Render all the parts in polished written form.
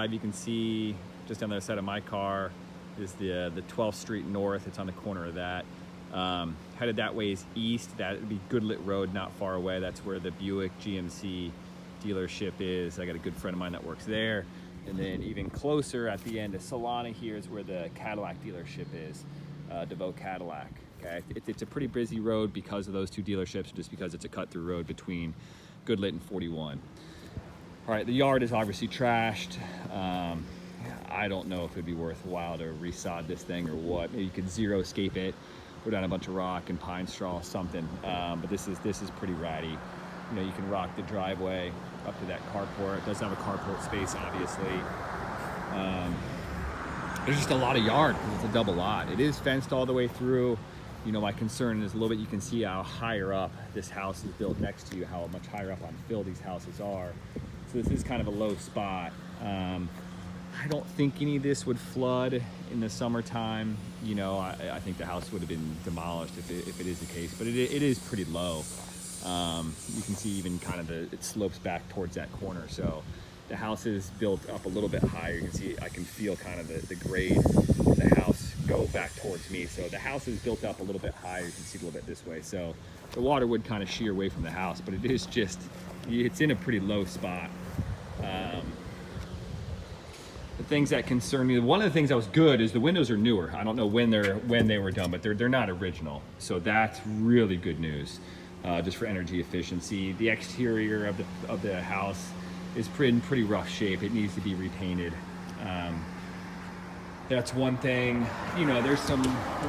You can see just on the other side of my car is the 12th Street North. It's on the corner of that. Headed that way is east. That would be Goodlit Road, not far away. That's where the Buick GMC dealership is. I got a good friend of mine that works there. And then even closer at the end of Solana here is where the Cadillac dealership is, DeVoe Cadillac. Okay, it's a pretty busy road because of those two dealerships, just because it's a cut-through road between Goodlit and 41. All right, the yard is obviously trashed. I don't know if it'd be worthwhile to resod this thing or what. Maybe you could zero scape it, put down a bunch of rock and pine straw, something. But this is pretty ratty. You know, you can rock the driveway up to that carport. It does have a carport space, obviously. There's just a lot of yard because it's a double lot. It is fenced all the way through. You know, my concern is a little bit, you can see how higher up this house is built next to you, how much higher up on fill these houses are. So this is kind of a low spot. I don't think any of this would flood in the summertime. You know, I think the house would have been demolished if it is the case, but it is pretty low. You can see even kind of it slopes back towards that corner. So the house is built up a little bit higher. You can see, I can feel kind of the grade of the house go back towards me. So the house is built up a little bit higher. You can see a little bit this way. So the water would kind of shear away from the house, but it is just, it's in a pretty low spot. The things that concern me, one of the things that was good is the windows are newer. I don't know when they were done, but they're not original. So that's really good news, just for energy efficiency. The exterior of the house is in pretty rough shape. It needs to be repainted. That's one thing. You know, there's some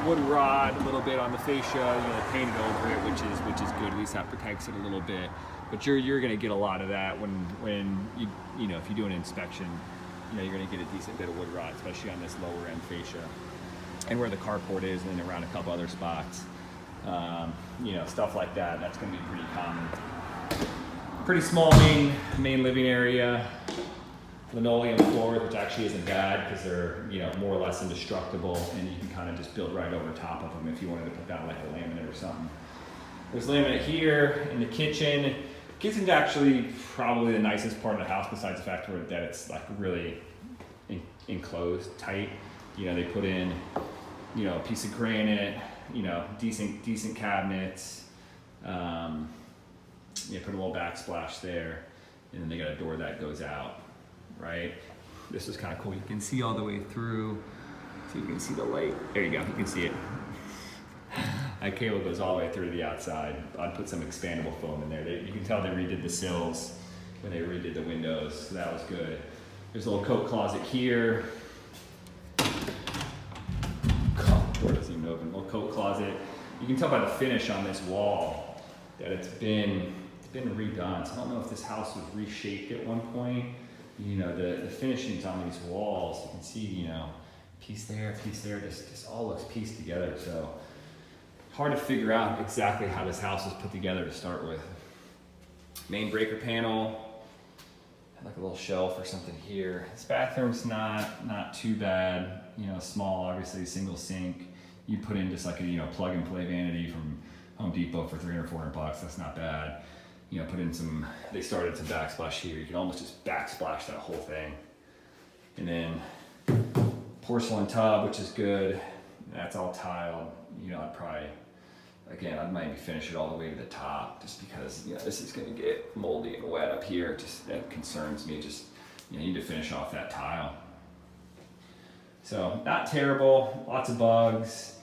wood rot a little bit on the fascia. You know, painted over it, which is good. At least that protects it a little bit. But you're going to get a lot of that when you know, if you do an inspection. You know, you're going to get a decent bit of wood rot, especially on this lower end fascia, and where the carport is, and then around a couple other spots. You know, stuff like that. That's going to be pretty common. Pretty small main living area. Linoleum floors, which actually isn't bad because they're, you know, more or less indestructible, and you can kind of just build right over top of them if you wanted to put down like a laminate or something. There's laminate here in the kitchen. Kitchen's actually probably the nicest part of the house, besides the fact that it's like really enclosed, tight. You know, they put in, you know, a piece of granite, you know, decent cabinets. You put a little backsplash there, and then they got a door that goes out, right? This is kind of cool. You can see all the way through, so you can see the light. There you go, you can see it. That cable goes all the way through to the outside. I'd put some expandable foam in there. You can tell they redid the sills when they redid the windows, so that was good. There's a little coat closet here. Door doesn't even open. Little coat closet. You can tell by the finish on this wall that it's been redone. So I don't know if this house was reshaped at one point. You know, the finishings on these walls, you can see, you know, piece there, this all looks pieced together. So hard to figure out exactly how this house was put together to start with. Main breaker panel, like a little shelf or something here. This bathroom's not too bad. You know, small, obviously single sink. You put in just like a, you know, plug and play vanity from Home Depot for $300 or $400. That's not bad. You know, put in some. They started some backsplash here. You can almost just backsplash that whole thing. And then porcelain tub, which is good. That's all tiled. You know, I'd maybe finish it all the way to the top, just because, you know, this is going to get moldy and wet up here. Just, that concerns me. Just, you know, you need to finish off that tile. So not terrible. Lots of bugs.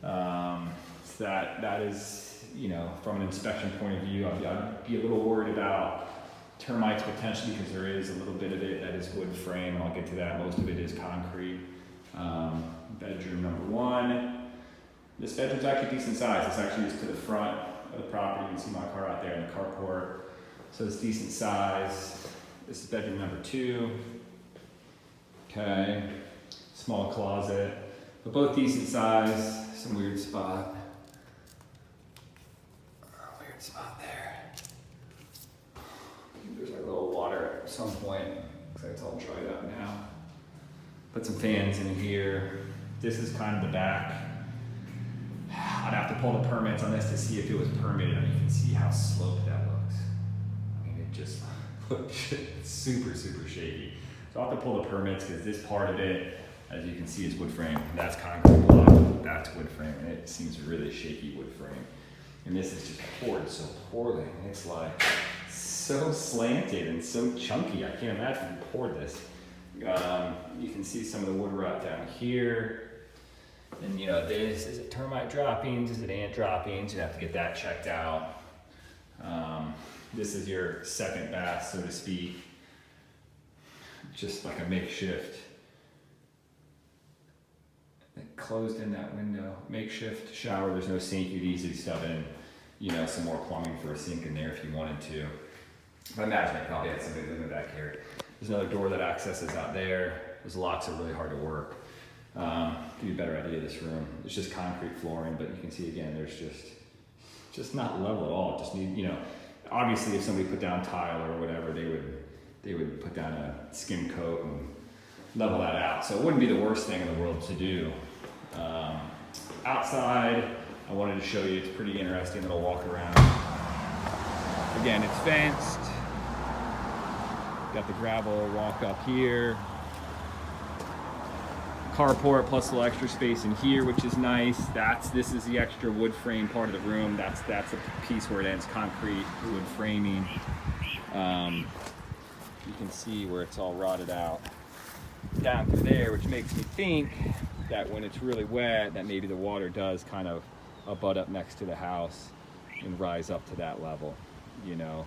So that is, you know, from an inspection point of view, I'd be a little worried about termites potentially, because there is a little bit of it that is wood frame, and I'll get to that. Most of it is concrete. Bedroom number one. This bedroom's actually decent size. It's actually just to the front of the property. You can see my car out there in the carport. So it's decent size. This is bedroom number two. Okay, small closet, but both decent size. Some weird spot. Weird spot there. There's like a little water at some point. Looks like it's all dried up now. Put some fans in here. This is kind of the back. I'd have to pull the permits on this to see if it was permitted. I mean, you can see how sloped that looks. I mean, it just looks super shaky. So I'll have to pull the permits because this part of it, as you can see, is wood frame. That's concrete block, that's wood frame, and it seems really shaky wood frame. And this is just poured so poorly. It's like so slanted and so chunky. I can't imagine who poured this. You can see some of the wood rot down here. And you know, this, is it termite droppings? Is it ant droppings? You have to get that checked out. This is your second bath, so to speak. Just like a makeshift. It closed in that window. Makeshift shower, there's no sink. You'd easily stuff in, you know, some more plumbing for a sink in there if you wanted to. But imagine I probably had somebody living back here. There's another door that accesses out there. Those locks are really hard to work. Give you a better idea of this room. It's just concrete flooring, but you can see again, there's just not level at all. It just need, you know, obviously if somebody put down tile or whatever, they would put down a skim coat and level that out. So it wouldn't be the worst thing in the world to do. Outside, I wanted to show you, it's pretty interesting little walk around. Again, it's fenced. Got the gravel walk up here. Carport plus a little extra space in here, which is nice. This is the extra wood frame part of the room. That's a piece where it ends, concrete wood framing. You can see where it's all rotted out down to there, which makes me think that when it's really wet, that maybe the water does kind of abut up next to the house and rise up to that level, you know,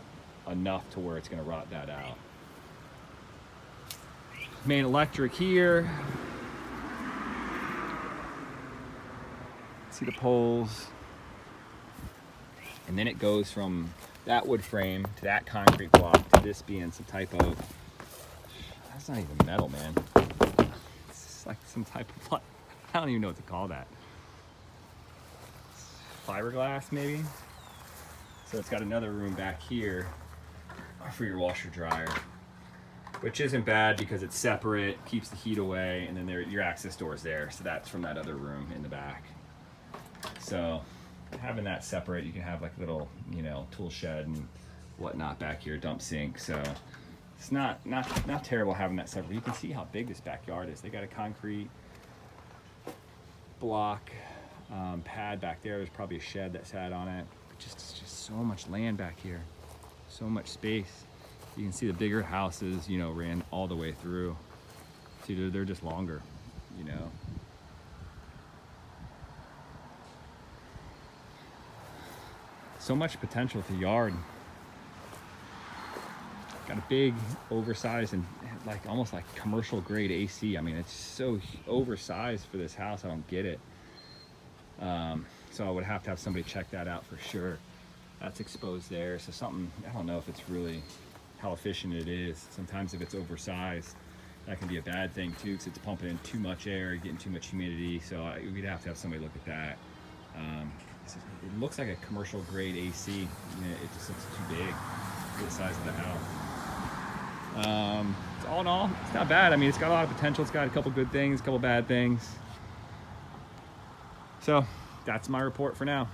enough to where it's going to rot that out. Main electric here. See the poles. And then it goes from that wood frame to that concrete block to this being some type of, that's not even metal, man. It's like some type of, I don't even know what to call that. Fiberglass maybe? So it's got another room back here for your washer dryer, which isn't bad because it's separate, keeps the heat away, and then your access door is there. So that's from that other room in the back. So having that separate, you can have like a little, you know, tool shed and whatnot back here, dump sink. So it's not terrible having that separate. You can see how big this backyard is. They got a concrete block pad back there. There's probably a shed that sat on it. But just so much land back here, so much space. You can see the bigger houses, you know, ran all the way through. See, they're just longer, you know. So much potential to yard. Got a big, oversized, and like almost like commercial grade AC. I mean, it's so oversized for this house. I don't get it. So I would have to have somebody check that out for sure. That's exposed there. So something, I don't know if it's really how efficient it is. Sometimes if it's oversized, that can be a bad thing too, because it's pumping in too much air, getting too much humidity. So we'd have to have somebody look at that. It looks like a commercial grade AC. You know, it just looks too big for the size of the house. So all in all, it's not bad. I mean, it's got a lot of potential. It's got a couple good things, a couple bad things. So that's my report for now.